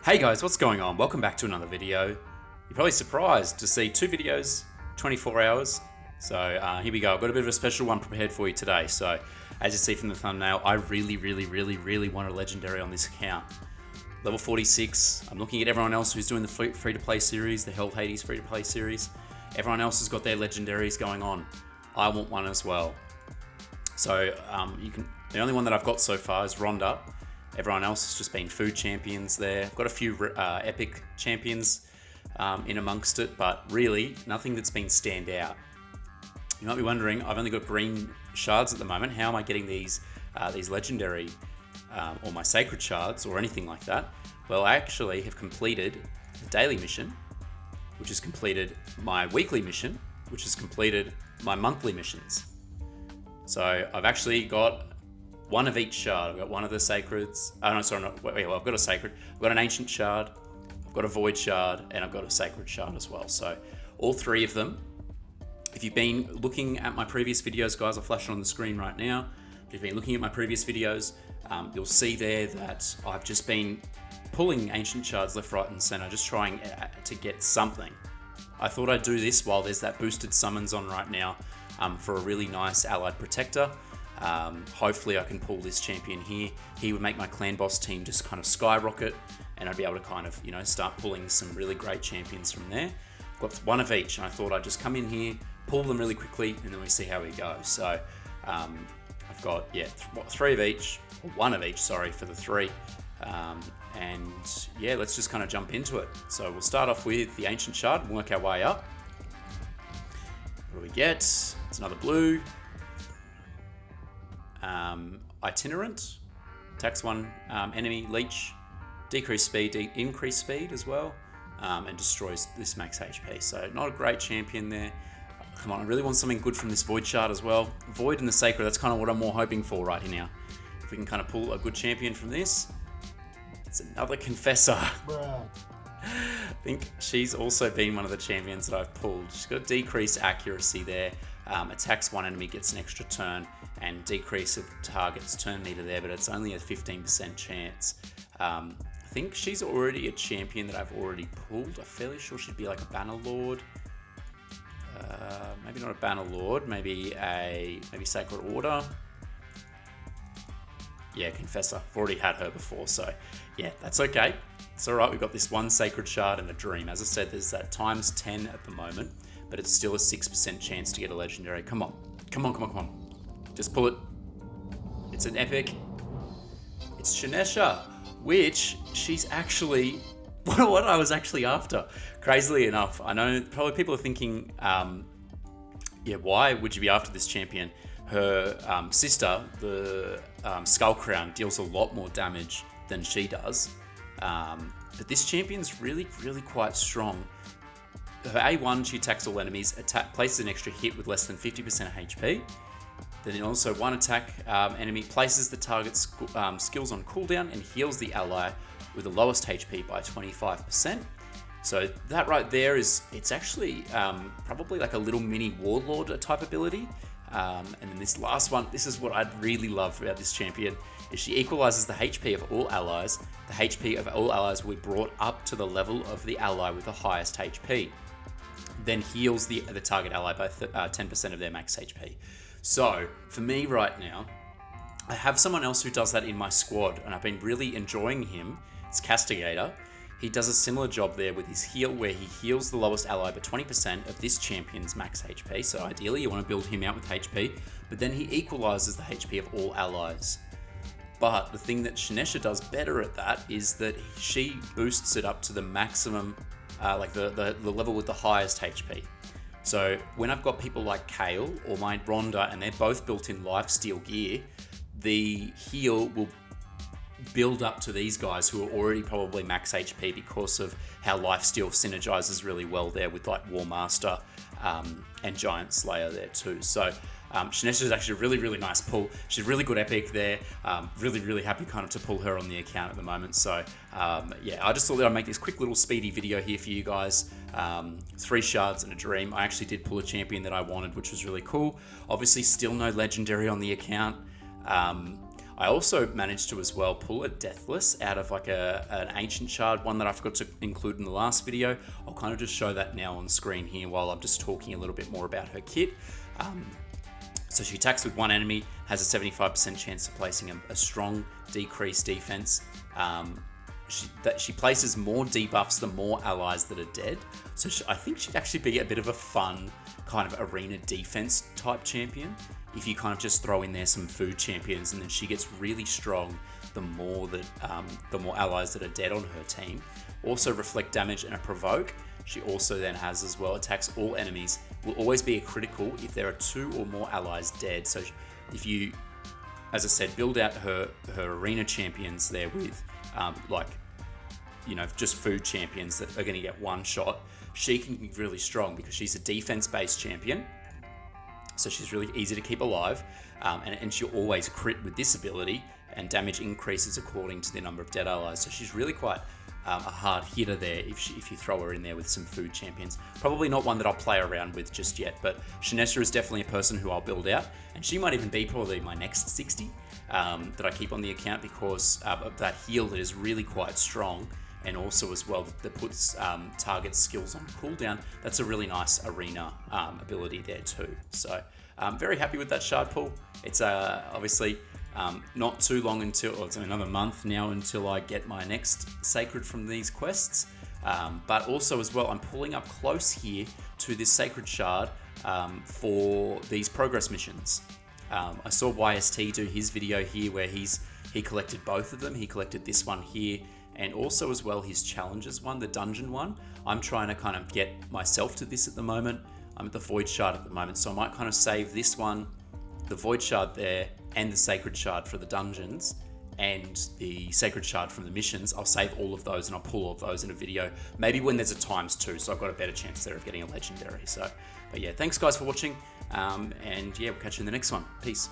Hey guys, what's going on? Welcome back to another video. You're probably surprised to see two videos, 24 hours. So here we go. I've got a bit of a special one prepared for you today. So as you see from the thumbnail, I really want a legendary on this account. Level 46. I'm looking at everyone else who's doing the free-to-play series, the Hell Hades free-to-play series. Everyone else has got their legendaries going on. I want one as well. So the only one that I've got so far is Rhonda. Everyone else has just been food champions there. I've got a few epic champions in amongst it, but really nothing that's been stand out. You might be wondering, I've only got green shards at the moment. How am I getting these legendary or my sacred shards or anything like that? Well, I actually have completed the daily mission, which has completed my weekly mission, which has completed my monthly missions. So I've actually got one of each shard. I've got one of the sacreds. Oh no, sorry, not. Well, I've got a sacred. I've got an ancient shard. I've got a void shard, and I've got a sacred shard as well. So all three of them. If you've been looking at my previous videos, guys, I'll flash it on the screen right now. If you've been looking at my previous videos, you'll see there that I've just been pulling ancient shards left, right, and center, just trying to get something. I thought I'd do this while there's that boosted summons on right now for a really nice allied protector. Hopefully I can pull this champion here. He would make my clan boss team just kind of skyrocket, and I'd be able to kind of, start pulling some really great champions from there. I've got one of each, and I thought I'd just come in here, pull them really quickly, and then we see how we go. So I've got, three of each, or one of each, sorry, for the three. And yeah, let's just kind of jump into it. So we'll start off with the ancient shard and work our way up. What do we get? It's another blue. Itinerant, attacks one enemy, leech, decrease speed, increase speed as well, and destroys this max HP. So not a great champion there. Come on, I really want something good from this void shard as well. Void and the sacred, that's kind of what I'm more hoping for right here now. If we can kind of pull a good champion from this. It's another Confessor. Bruh. I think she's also been one of the champions that I've pulled. She's got decreased accuracy there. Attacks one enemy, gets an extra turn, and decrease of target's turn meter there, but it's only a 15% chance. I think she's already a champion that I've already pulled. I'm fairly sure she'd be like a Banner Lord. Maybe not a Banner Lord, maybe Sacred Order. Yeah, Confessor. I've already had her before, so yeah, that's okay. It's all right. We've got this one Sacred Shard and a Dream. As I said, there's that times 10 at the moment, but it's still a 6% chance to get a legendary. Come on. Just pull it. It's an epic. It's Shinesha, which she's actually what I was actually after. Crazily enough, I know probably people are thinking, why would you be after this champion? Her sister, the Skull Crown, deals a lot more damage than she does. But this champion's really quite strong. Her A1, she attacks all enemies, places an extra hit with less than 50% HP. Then also one attack enemy places the target's skills on cooldown and heals the ally with the lowest HP by 25%. So that right there it's actually probably like a little mini warlord type ability. And then this last one, this is what I'd really love about this champion, is she equalizes the HP of all allies. The HP of all allies will be brought up to the level of the ally with the highest HP. Then heals the target ally by 10% of their max HP. So for me right now, I have someone else who does that in my squad, and I've been really enjoying him. It's Castigator. He does a similar job there with his heal, where he heals the lowest ally by 20% of this champion's max HP. So ideally, you want to build him out with HP, but then he equalizes the HP of all allies. But the thing that Shinesha does better at that is that she boosts it up to the maximum, like the level with the highest HP. So when I've got people like Kale or my Rhonda, and they're both built in lifesteal gear, the heal will build up to these guys who are already probably max HP because of how lifesteal synergizes really well there with like War Master and Giant Slayer there too. So Shinesha is actually a really nice pull. She's really good epic there. Really happy kind of to pull her on the account at the moment. So I just thought that I'd make this quick little speedy video here for you guys. 3 shards and a dream. I actually did pull a champion that I wanted, which was really cool. Obviously still no legendary on the account. I also managed to as well pull a Deathless out of like an Ancient Shard, one that I forgot to include in the last video. I'll kind of just show that now on screen here while I'm just talking a little bit more about her kit. So she attacks with one enemy, has a 75% chance of placing a strong decreased defense. She places more debuffs the more allies that are dead. So I think she'd actually be a bit of a fun kind of arena defense type champion if you kind of just throw in there some food champions, and then she gets really strong the more allies that are dead on her team. Also reflect damage and a provoke. She also then has as well attacks all enemies. Will always be a critical if there are 2 or more allies dead. So if you, as I said, build out her arena champions there with just food champions that are going to get one shot, she can be really strong because she's a defense-based champion. So she's really easy to keep alive, and she'll always crit with this ability, and damage increases according to the number of dead allies. So she's really quite a hard hitter there if you throw her in there with some food champions. Probably not one that I'll play around with just yet, but Shinesa is definitely a person who I'll build out, and she might even be probably my next 60 that I keep on the account because of that heal that is really quite strong, and also as well that puts target skills on cooldown. That's a really nice arena ability there too. So I'm very happy with that shard pull. It's obviously not too long until, it's another month now until I get my next sacred from these quests. But also as well, I'm pulling up close here to this sacred shard for these progress missions. I saw YST do his video here where he collected both of them. He collected this one here, and also as well his challenges one, the dungeon one. I'm trying to kind of get myself to this at the moment. I'm at the Void Shard at the moment, so I might kind of save this one, the Void Shard there, and the Sacred Shard for the dungeons, and the Sacred Shard from the missions. I'll save all of those and I'll pull all of those in a video, maybe when there's a ×2, so I've got a better chance there of getting a legendary. So, but yeah, thanks guys for watching, and yeah, we'll catch you in the next one. Peace.